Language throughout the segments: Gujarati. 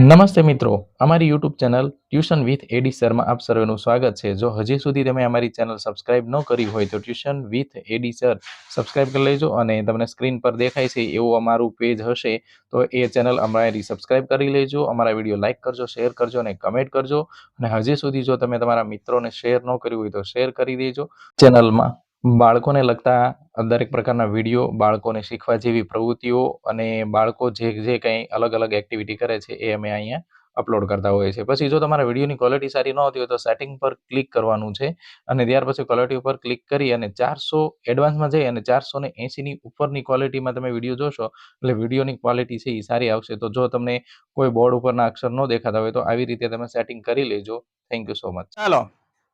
નમસ્તે મિત્રો, અમારી યુટ્યુબ ચેનલ ટ્યુશન વિથ એડી સરમાં આપ સર્વેનું સ્વાગત છે। જો હજી સુધી તમે અમારી ચેનલ સબસ્ક્રાઇબ ન કરી હોય તો tuition with AD sir subscribe કરી લેજો અને તમને સ્ક્રીન પર દેખાય છે એવું અમારું પેજ હશે તો એ ચેનલ અમારી સબસ્ક્રાઇબ કરી લેજો। અમારા વિડીયો લાઇક કરજો, શેર કરજો અને કમેન્ટ કરજો। અને હજી સુધી જો તમે તમારા મિત્રોને શેર ન કર્યું હોય તો શેર કરી દેજો। ચેનલમાં બાળકોને લગતા દરેક પ્રકારના વિડીયો, બાળકોને શીખવા જેવી પ્રવૃત્તિઓ અને બાળકો જે કંઈ અલગ અલગ એક્ટિવિટી કરે છે એ અમે અહીંયા અપલોડ કરતા હોઈએ છીએ। પછી જો તમારા વિડીયોની ક્વોલિટી સારી ન હોતી હોય તો સેટિંગ પર ક્લિક કરવાનું છે અને ત્યાર પછી ક્વોલિટી ઉપર ક્લિક કરી અને 400 એડવાન્સમાં જઈ અને 480ની ઉપરની ક્વોલિટીમાં તમે વિડીયો જોશો એટલે વિડીયોની ક્વોલિટી છે એ સારી આવશે। તો જો તમને કોઈ બોર્ડ ઉપરના અક્ષર ન દેખાતા હોય તો આવી રીતે તમે સેટિંગ કરી લેજો। Thank you so much. ચાલો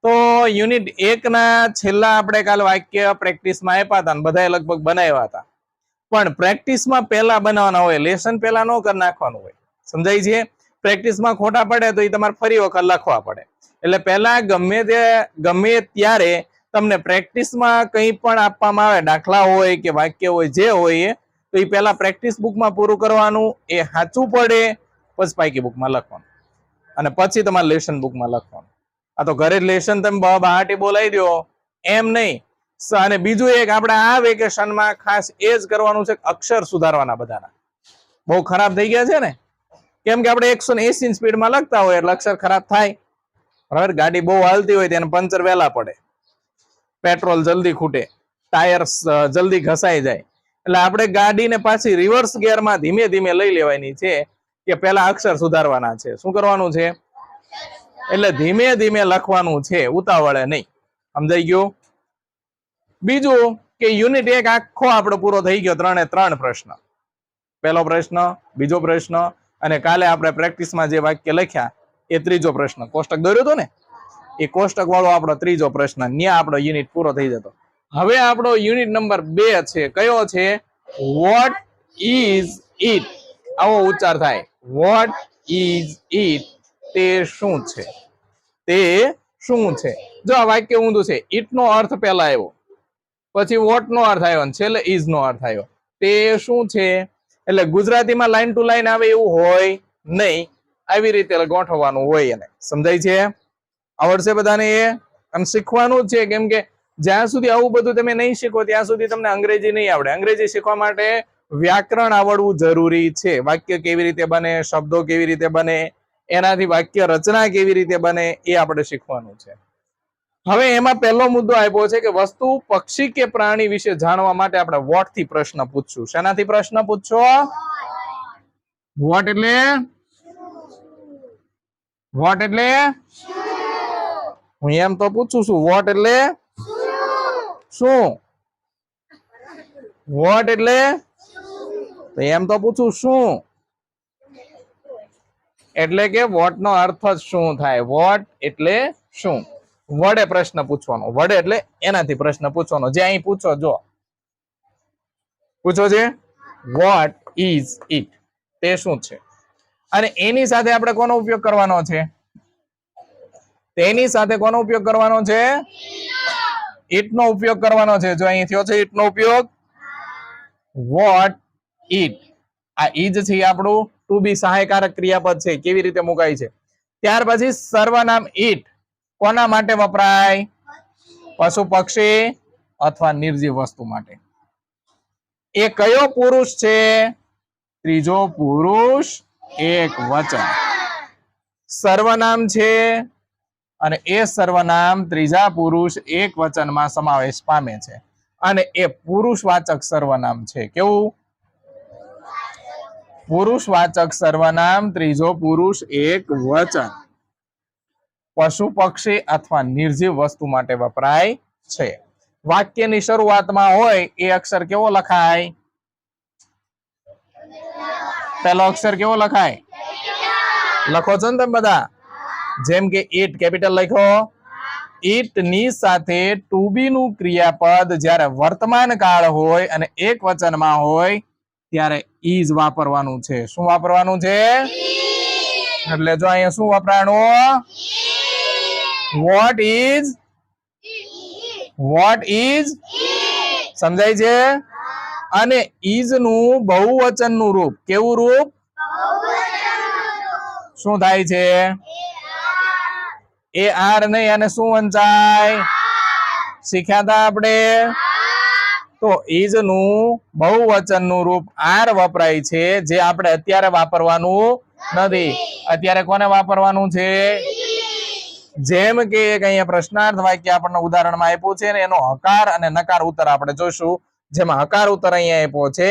તો યુનિટ 1 ના છેલ્લા આપણે કાલ વાક્ય પ્રેક્ટિસમાં આપ્યા હતા અને બધાએ લગભગ બનાવ્યા હતા, પણ પ્રેક્ટિસમાં પહેલા બનાવવાના હોય, લેસન પહેલા ન કરી નાખવાનું હોય। સમજાય છે? પ્રેક્ટિસમાં ખોટા પડે તો એ તમારે ફરી વખત લખવા પડે। એટલે પહેલા ગમે ત્યારે તમને પ્રેક્ટિસમાં કંઈ પણ આપવામાં આવે, દાખલા હોય કે વાક્ય હોય, જે હોય તો એ પહેલા પ્રેક્ટિસ બુકમાં પૂરું કરવાનું, એ સાચું પડે પછી પાકી બુકમાં લખવાનું અને પછી તમારે લેસન બુકમાં લખવાનું। આ તો ઘરે જ લેસન તમે બહાટી બોલાવી દો એમ નહીં। અને બીજું એક આપણે આ વેકેશનમાં ખાસ એ જ કરવાનું છે, અક્ષર સુધારવાના બધાના। બહુ ખરાબ થઈ ગયા છે ને, કેમ કે આપણે 180 સ્પીડમાં લખતા હોય એટલે અક્ષર ખરાબ થાય। બરાબર? ગાડી બહુ હાલતી હોય તેને પંચર વહેલા પડે, પેટ્રોલ જલ્દી ખૂટે, ટાયર જલ્દી ઘસાઈ જાય। એટલે આપણે ગાડીને પાછી રિવર્સ ગિયરમાં ધીમે ધીમે લઈ લેવાની છે કે પહેલા અક્ષર સુધારવાના છે। શું કરવાનું છે? એટલે ધીમે ધીમે લખવાનું છે, ઉતાવળે નહીં। સમજાઈ ગયું? બીજું કે યુનિટ 1 આખો આપણો પૂરો થઈ ગયો, 3 પ્રશ્ન। પહેલો પ્રશ્ન, બીજો પ્રશ્ન અને કાલે આપણે પ્રેક્ટિસમાં જે વાક્ય લખ્યા એ ત્રીજો પ્રશ્ન, કોષ્ટક દોર્યો હતો ને એ કોષ્ટક વાળો આપણો ત્રીજો પ્રશ્ન, ત્યાં આપણો યુનિટ પૂરો થઈ જતો। હવે આપણો યુનિટ નંબર 2 છે, કયો છે? What is it? આવો ઉચ્ચાર થાય, વોટ ઇઝ ઇટ? તે શું છે? તે શું છે? જો આ વાક્ય ઊંધું છે, ઇટ નો અર્થ પહેલા આવ્યો, પછી વોટ નો અર્થ આવ્યો, છેલ્લે ઇઝ નો અર્થ આવ્યો। તે શું છે એટલે ગુજરાતીમાં લાઈન ટુ લાઈન આવે એવું હોય નહીં, આવી રીતે ગોઠવવાનું હોય એને। સમજાય છે? આવડશે બધાને એ? અને શીખવાનું જ છે, કેમ કે જ્યાં સુધી આવું બધું તમે નહીં શીખો ત્યાં સુધી તમને અંગ્રેજી નહીં આવડે। અંગ્રેજી શીખવા માટે વ્યાકરણ આવડવું જરૂરી છે। વાક્ય કેવી રીતે બને, શબ્દો કેવી રીતે બને, એનાથી વાક્ય રચના કેવી રીતે બને એ આપણે શીખવાનું છે। હવે એમાં પહેલો મુદ્દો આપ્યો છે કે વસ્તુ, પક્ષી કે પ્રાણી વિશે જાણવા માટે આપણે વોટ થી પ્રશ્ન પૂછશું। શેનાથી પ્રશ્ન પૂછશો? વોટ એટલે હું એમ તો પૂછું છું, વોટ એટલે શું? વોટ એટલે એમ તો પૂછું શું, એટલે કે વોટ નો અર્થ જ શું થાય? વોટ એટલે શું? વડે પ્રશ્ન પૂછવાનો, વડે એટલે એનાથી પ્રશ્ન પૂછવાનો, જે અહીં પૂછો, જો પૂછો છે વોટ ઇઝ ઇટ? તે શું છે? અને એની સાથે આપણે કોનો ઉપયોગ કરવાનો છે? તેની સાથે કોનો ઉપયોગ કરવાનો છે? ઇટ નો ઉપયોગ કરવાનો છે। જો અહીં થયો છે ઇટ નો ઉપયોગ, વોટ ઇટ, આ ઇજ છે આપણું ટુ બી સહાયકારક ક્રિયાપદ છે, કેવી રીતે મુકાય છે। ત્યાર પછી સર્વનામ ઇટ કોના માટે વપરાય? પશુ પક્ષી અથવા નિર્જીવ વસ્તુ માટે। એ કયો પુરુષ છે? ત્રીજો પુરુષ એક વચન, સર્વનામ છે અને એ સર્વનામ ત્રીજા પુરુષ એક વચનમાં સમાવેશ પામે છે અને એ પુરુષવાચક સર્વનામ છે। કેવું? પુરુષવાચક સર્વનામ, ત્રીજો પુરુષ એક વચન, પશુ પક્ષી અથવા નિર્જીવ વસ્તુ માટે વપરાય છે। વાક્યની શરૂઆતમાં હોય એ અક્ષર કેવો લખાય? પહેલો અક્ષર કેવો લખાય? લખો છો ને તમે બધા? જેમ કે ઇટ કેપિટલ લખ્યો, ઇટ ની સાથે ટુ બી નું ક્રિયાપદ જ્યારે વર્તમાન કાળ હોય અને એક વચનમાં હોય ત્યારે ઇઝ વાપરવાનું છે। શું વાપરવાનું છે? એટલે જો અહીંયા શું વાપરવાનું? વોટ ઇઝ સમજાય છે? અને ઇઝ નું બહુવચન નું રૂપ, કેવું રૂપ? શું થાય છે? એ આર નહીં, અને શું વંચાય? શીખ્યા હતા આપણે. તો ઇઝ નું બહુવચનનું રૂપ આર વપરાય છે, જે આપણે અત્યારે વાપરવાનું નથી. અત્યારે કોને વાપરવાનું છે? જેમ કે એક અહીંયા પ્રશ્નાર્થ વાક્ય આપણને ઉદાહરણમાં આપ્યું છે ને, એનો હકાર અને નકાર ઉત્તર આપણે જોઈશું. જેમાં હકાર ઉત્તર અહીંયા આપ્યો છે,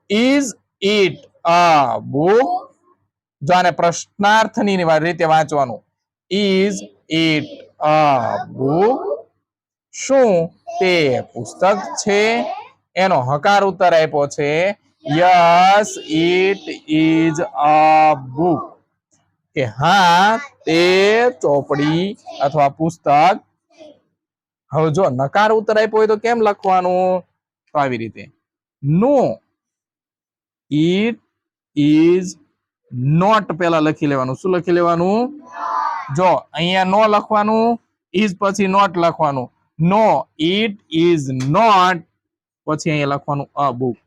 ઇઝ ઇટ અ બુક. જો આને પ્રશ્નાર્થની રીતે વાંચવાનું, ઇઝ ઇટ અ બુક, શું તે પુસ્તક છે? એનો હકાર ઉત્તર આપ્યો છે, yes it is a book, કે હા તે ચોપડી અથવા પુસ્તક. હવે જો નકાર ઉત્તર આપ્યો હોય તો કેમ લખવાનું? તો આવી રીતે, નો ઇટ ઇઝ નોટ પેલા લખી લેવાનું. શું લખી લેવાનું? જો અહીંયા નો લખવાનું, ઇઝ પછી નોટ લખવાનું. નો ઇટ ઇઝ નોટ, પછી અહીંયા લખવાનું અ બુક.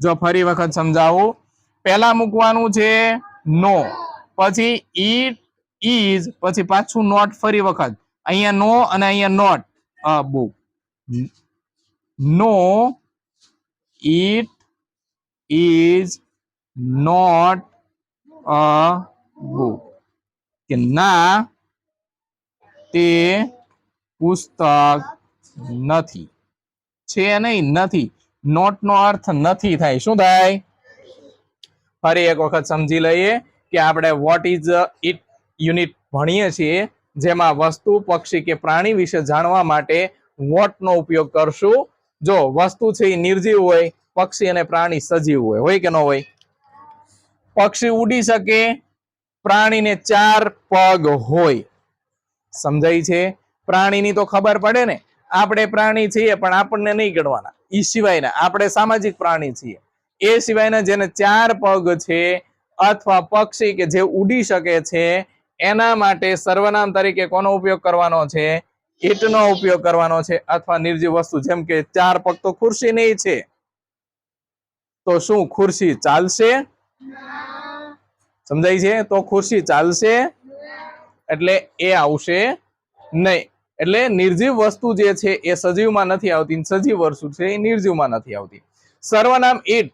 જો ફરી વખત સમજાવું, પહેલા મૂકવાનું છે નો, પછી ઇટ ઇઝ, પછી પાછું નોટ, ફરી વખત અહીંયા નો અને અહીંયા not, a book. No it is not a book, કે ના તે પુસ્તક નથી. છે નહીં, નથી. નોટ નો અર્થ નથી થાય. શું થાય? ફરી એક વખત સમજી લઈએ કે આપણે વોટ ઇઝ ઇટ યુનિટ ભણીએ છીએ, જેમાં વસ્તુ, પક્ષી કે પ્રાણી વિશે જાણવા માટે વોટ નો ઉપયોગ કરશું. જો વસ્તુ છે એ નિર્જીવ હોય, પક્ષી અને પ્રાણી સજીવ હોય કે ન હોય? પક્ષી ઉડી શકે, પ્રાણીને 4 પગ હોય. સમજાય છે? પ્રાણીની તો ખબર પડે ને, આપણે પ્રાણી છીએ પણ આપણને નહીં ગણવાના. એ સિવાયના આપણે સામાજિક પ્રાણી છીએ. એ સિવાયના જેને 4 પગ છે અથવા પક્ષી કે જે ઉડી શકે છે, એના માટે સર્વનામ તરીકે કોનો ઉપયોગ કરવાનો છે? ઇટ નો ઉપયોગ કરવાનો છે. અથવા નિર્જીવ વસ્તુ, જેમ કે 4 પગ તો ખુરશી નહીં છે, તો શું ખુરશી ચાલશે? સમજાય છે? તો ખુરશી ચાલશે, એટલે એ આવશે નહીં. એટલે નિર્જીવ વસ્તુ જે છે એ સજીવમાં નથી આવતી, સજીવ વસ્તુ છે એ નિર્જીવમાં નથી આવતી. સર્વનામ ઇટ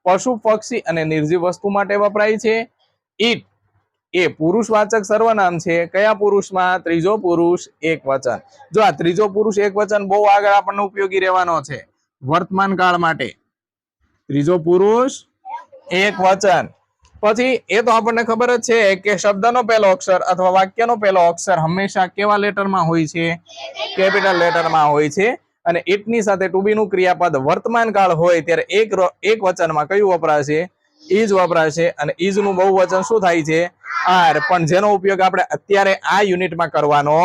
પશુ, પક્ષી અને નિર્જીવ વસ્તુ માટે વપરાય છે. ઇટ એ પુરુષવાચક સર્વનામ છે. કયા પુરુષમાં? ત્રીજો પુરુષ એક વચન. જો આ ત્રીજો પુરુષ એક વચન બહુ આગળ આપણને ઉપયોગી રહેવાનો છે વર્તમાન કાળ માટે. ત્રીજો પુરુષ એક વચન. પછી એ તો આપણને ખબર જ છે કે શબ્દનો પહેલો અક્ષર અથવા વાક્યનો પહેલો અક્ષર હંમેશા કેવા લેટરમાં હોય છે? કેપિટલ લેટરમાં હોય છે. અને ઇટની સાથે ટુ બી નું ક્રિયાપદ વર્તમાન કાળ હોય ત્યારે એક વચનમાં કયું વપરાશે? ઇઝ વપરાશે. અને ઇઝ નું બહુવચન શું થાય છે? આર. પણ જેનો ઉપયોગ આપણે અત્યારે આ યુનિટમાં કરવાનો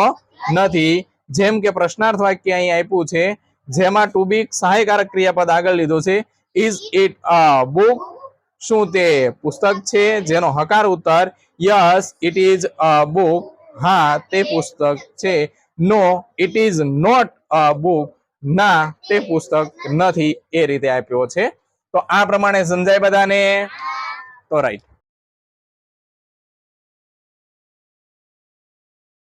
નથી. જેમ કે પ્રશ્નાર્થ વાક્ય અહીં આપ્યું છે, જેમાં ટુ બી સહાયકારક ક્રિયાપદ આગળ લીધો છે, ઇઝ ઇટ અ બુક, શું તે પુસ્તક છે? જેનો હકાર ઉત્તર yes it is a book, હા તે પુસ્તક છે. No it is not a book, ના તે પુસ્તક નથી. એ રીતે આપ્યો છે. તો આ પ્રમાણે સમજાય બધાને? તો રાઈટ.